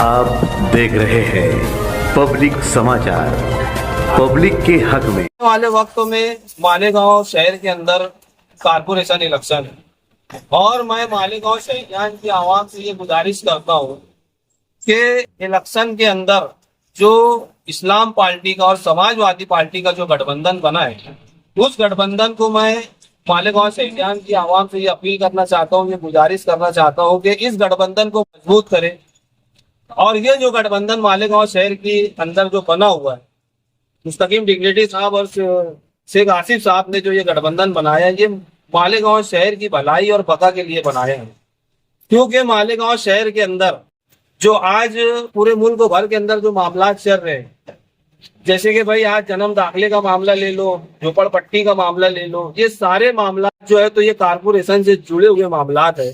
आप देख रहे हैं पब्लिक समाचार, पब्लिक के हक में। वाले वक्तों में मालेगांव शहर के अंदर कारपोरेशन इलेक्शन है और मैं मालेगांव शहर की आवाम से ये गुजारिश करता हूँ कि इलेक्शन के अंदर जो इस्लाम पार्टी का और समाजवादी पार्टी का जो गठबंधन बना है, उस गठबंधन को मैं मालेगांव शहर की आवाम से ये अपील करना चाहता हूँ, ये गुजारिश करना चाहता हूँ कि इस गठबंधन को मजबूत करें। और ये जो गठबंधन मालेगांव शहर के अंदर जो बना हुआ है, मुस्तकीम डिग्निटी साहब और शेख आसिफ साहब ने जो ये गठबंधन बनाया है, ये मालेगांव शहर की भलाई और बका के लिए बनाया है। क्योंकि मालेगांव शहर के अंदर जो आज पूरे मुल्क भर के अंदर जो मामला चल रहे हैं, जैसे कि भाई आज जन्म दाखिले का मामला ले लो, झोपड़पट्टी का मामला ले लो, ये सारे मामला जो है तो ये कारपोरेशन से जुड़े हुए मामला है।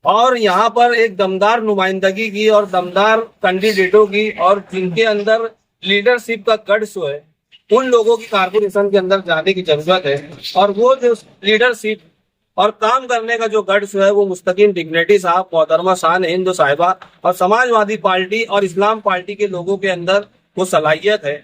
और यहाँ पर एक दमदार नुमाइंदगी की और दमदार कैंडिडेटों की और जिनके अंदर लीडरशिप का गट्स है, उन लोगों की कारपोरेशन के अंदर जाने की जरूरत है। और वो जो लीडरशिप और काम करने का जो गट्स है वो मुस्तकीम डिग्निटी साहब, मोहतरमा शान हिंद साहिबा और समाजवादी पार्टी और इस्लाम पार्टी के लोगों के अंदर वो सलाहियत है।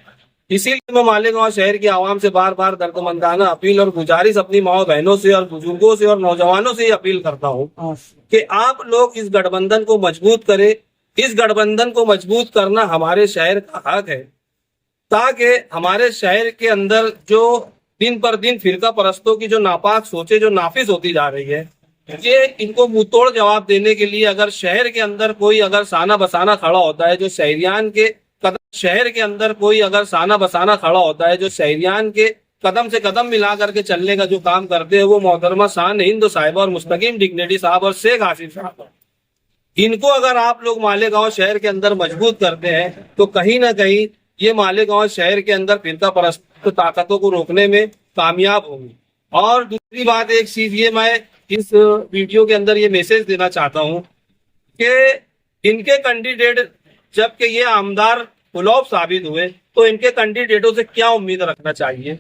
इसीलिए मैं मालेगांव शहर की आवाम से बार बार दर्दमंदाना अपील और गुजारिश अपनी माओ बहनों से और बुजुर्गों से और नौजवानों से अपील करता हूँ कि आप लोग इस गठबंधन को मजबूत करें। इस गठबंधन को मजबूत करना हमारे शहर का हक है, ताकि हमारे शहर के अंदर जो दिन पर दिन फिरका परस्तों की जो नापाक सोचे जो नाफिज होती जा रही है, ये इनको मुंहतोड़ जवाब देने के लिए अगर शहर के अंदर कोई अगर साना बसाना खड़ा होता है, जो शहरियान के शहर के अंदर कोई अगर साना बसाना खड़ा होता है, जो शहरियान के कदम से कदम मिला करके चलने का जो काम करते हैं, वो मोहतरमा शान हिंद साहिबा और मुस्तकीम डिग्निटी साहब और शेख आसिफ साहब। इनको अगर आप लोग मालेगांव शहर के अंदर मजबूत करते हैं तो कहीं ना कहीं ये मालेगांव शहर के अंदर फिरका परस्त ताकतों को रोकने में कामयाब होंगी। और दूसरी बात, एक चीज ये मैं इस वीडियो के अंदर ये मैसेज देना चाहता हूँ कि इनके कैंडिडेट जबकि ये आमदार फ्लॉप साबित हुए, तो इनके कैंडिडेटों से क्या उम्मीद रखना चाहिए।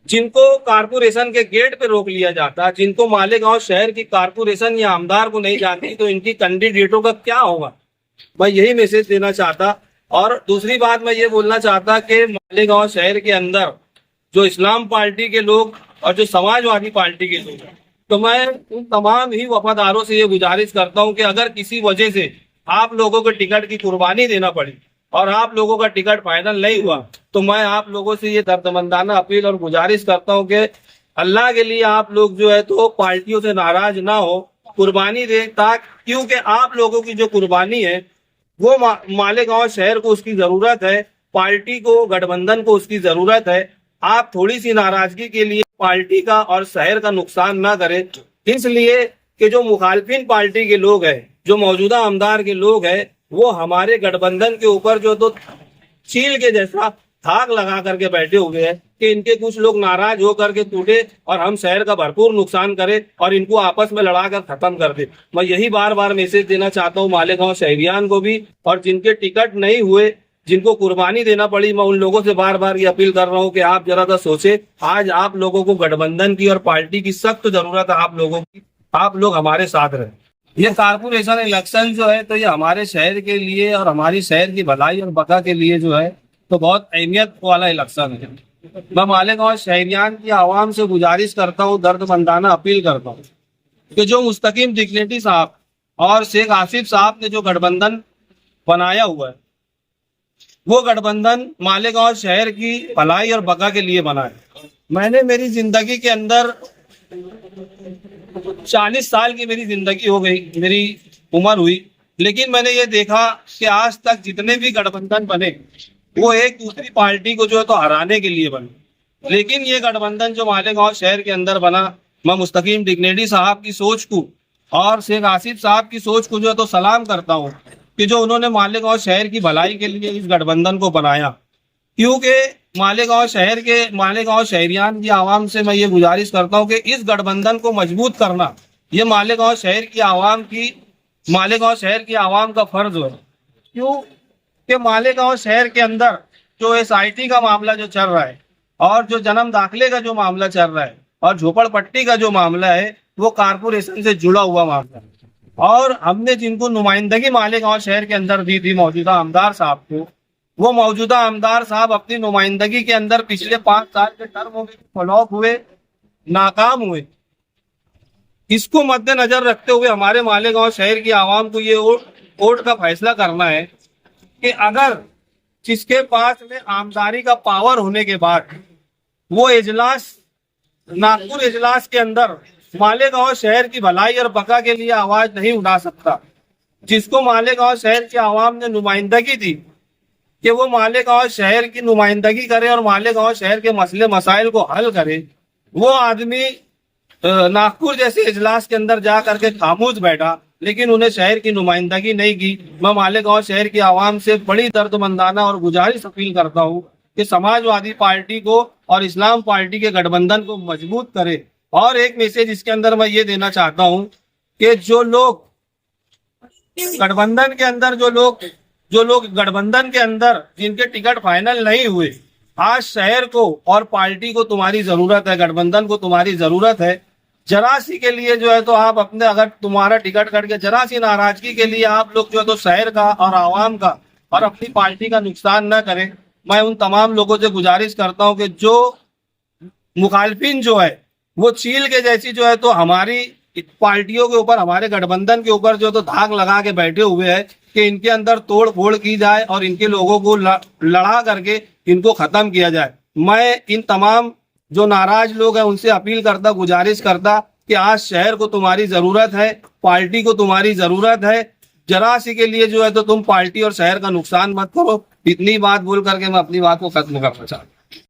जिनको कारपोरेशन के गेट पे रोक लिया जाता, जिनको मालेगांव शहर की कारपोरेशन या आमदार को नहीं जानती, तो इनकी कैंडिडेटों का क्या होगा। मैं यही मैसेज देना चाहता। और दूसरी बात मैं ये बोलना चाहता कि मालेगांव शहर के अंदर जो इस्लाम पार्टी के लोग और जो समाजवादी पार्टी के लोग हैं, तो मैं उन तमाम ही वफादारों से ये गुजारिश करता हूँ कि अगर किसी वजह से आप लोगों को टिकट की कुर्बानी देना पड़ी और आप लोगों का टिकट फाइनल नहीं हुआ, तो मैं आप लोगों से ये दर्दमंदाना अपील और गुजारिश करता हूँ कि अल्लाह के लिए आप लोग जो है तो पार्टियों से नाराज ना हो, कुर्बानी दे, ताकि क्योंकि आप लोगों की जो कुर्बानी है वो मालेगांव शहर को उसकी जरूरत है, पार्टी को, गठबंधन को उसकी जरूरत है। आप थोड़ी सी नाराजगी के लिए पार्टी का और शहर का नुकसान ना करें, इसलिए कि जो मुखालफिन पार्टी के लोग हैं, जो मौजूदा आमदार के लोग हैं, वो हमारे गठबंधन के ऊपर जो तो चील के जैसा थाक लगा करके बैठे हुए हैं कि इनके कुछ लोग नाराज होकर के टूटे और हम शहर का भरपूर नुकसान करें और इनको आपस में लड़ाकर खत्म कर दे। मैं यही बार बार मैसेज देना चाहता हूँ मालेगांव शहरियान को भी, और जिनके टिकट नहीं हुए, जिनको कुर्बानी देना पड़ी, मैं उन लोगों से बार बार ये अपील कर रहा हूँ कि आप जरा सा सोचे। आज आप लोगों को गठबंधन की और पार्टी की सख्त जरूरत है, आप लोगों की। आप लोग हमारे साथ रहे। ये कारपोरेशन इलेक्शन जो है तो ये हमारे शहर के लिए और हमारी शहर की भलाई और बका के लिए जो है तो बहुत अहमियत वाला इलेक्शन है। मैं मालेगांव शहरियान की आवाम से गुजारिश करता हूँ, दर्दमंदाना अपील करता हूँ कि जो मुस्तकीम डिग्निटी साहब और शेख आसिफ साहब ने जो गठबंधन बनाया हुआ है, वो गठबंधन मालेगांव शहर की भलाई और बका के लिए बना है। मैंने मेरी जिंदगी के अंदर 40 साल की मेरी जिंदगी हो गई, मेरी उम्र हुई, लेकिन मैंने ये देखा कि आज तक जितने भी गठबंधन बने वो एक दूसरी पार्टी को जो है तो हराने के लिए बने। लेकिन ये गठबंधन जो मालेगांव शहर के अंदर बना, मैं मुस्तकीम डिग्निटी साहब की सोच को और शेख आसिफ साहब की सोच को जो है तो सलाम करता हूँ कि जो उन्होंने मालेगांव शहर की भलाई के लिए इस गठबंधन को बनाया। क्योंकि मालेगांव शहरियान की आवाम से मैं ये गुजारिश करता हूँ कि इस गठबंधन को मजबूत करना ये मालेगांव शहर की आवाम का फर्ज है। क्यों कि मालेगांव शहर के अंदर जो SIT का मामला जो चल रहा है और जो जन्म दाखिले का जो मामला चल रहा है और झोपड़पट्टी का जो मामला है, वो कारपोरेशन से जुड़ा हुआ मामला है। और हमने जिनको नुमाइंदगी मालेगांव शहर के अंदर दी थी मौजूदा आमदार साहब को, वो मौजूदा आमदार साहब अपनी नुमाइंदगी के अंदर पिछले 5 साल के टर्म में फ्लॉप हुए, नाकाम हुए। इसको मद्देनजर रखते हुए हमारे मालेगांव शहर की आवाम को ये वोट का फैसला करना है कि अगर जिसके पास में आमदारी का पावर होने के बाद वो इजलास, नागपुर इजलास के अंदर मालेगांव शहर की भलाई और बका के लिए आवाज नहीं उठा सकता, जिसको मालेगांव शहर की आवाम ने नुमाइंदगी दी कि वो मालेगांव शहर की नुमाइंदगी करे और मालेगांव शहर के मसले मसाइल को हल करे, वो आदमी नागपुर जैसे इजलास के अंदर जा करके खामोश बैठा, लेकिन उन्हें शहर की नुमाइंदगी नहीं की। मैं मालेगांव शहर की आवाम से बड़ी दर्दमंदाना और गुजारिश अपील करता हूँ कि समाजवादी पार्टी को और इस्लाम पार्टी के गठबंधन को मजबूत करे। और एक मैसेज इसके अंदर मैं ये देना चाहता हूँ कि जो लोग गठबंधन के अंदर गठबंधन के अंदर जिनके टिकट फाइनल नहीं हुए, आज शहर को और पार्टी को तुम्हारी जरूरत है, गठबंधन को तुम्हारी जरूरत है। जरा सी के लिए जो है तो आप अपने, अगर तुम्हारा टिकट कट के जरा सी नाराजगी के लिए आप लोग जो है तो शहर का और आवाम का और अपनी पार्टी का नुकसान न करें। मैं उन तमाम लोगों से गुजारिश करता हूं कि जो मुखालफिन जो है वो चील के जैसी जो है तो हमारी पार्टियों के ऊपर, हमारे गठबंधन के ऊपर जो तो धाक लगा के बैठे हुए हैं कि इनके अंदर तोड़ फोड़ की जाए और इनके लोगों को लड़ा करके इनको खत्म किया जाए। मैं इन तमाम जो नाराज लोग हैं उनसे अपील करता, गुजारिश करता कि आज शहर को तुम्हारी जरूरत है, पार्टी को तुम्हारी जरूरत है। जरा सी के लिए जो है तो तुम पार्टी और शहर का नुकसान मत करो। इतनी बात बोल करके मैं अपनी बात को खत्म करना चाहता हूँ।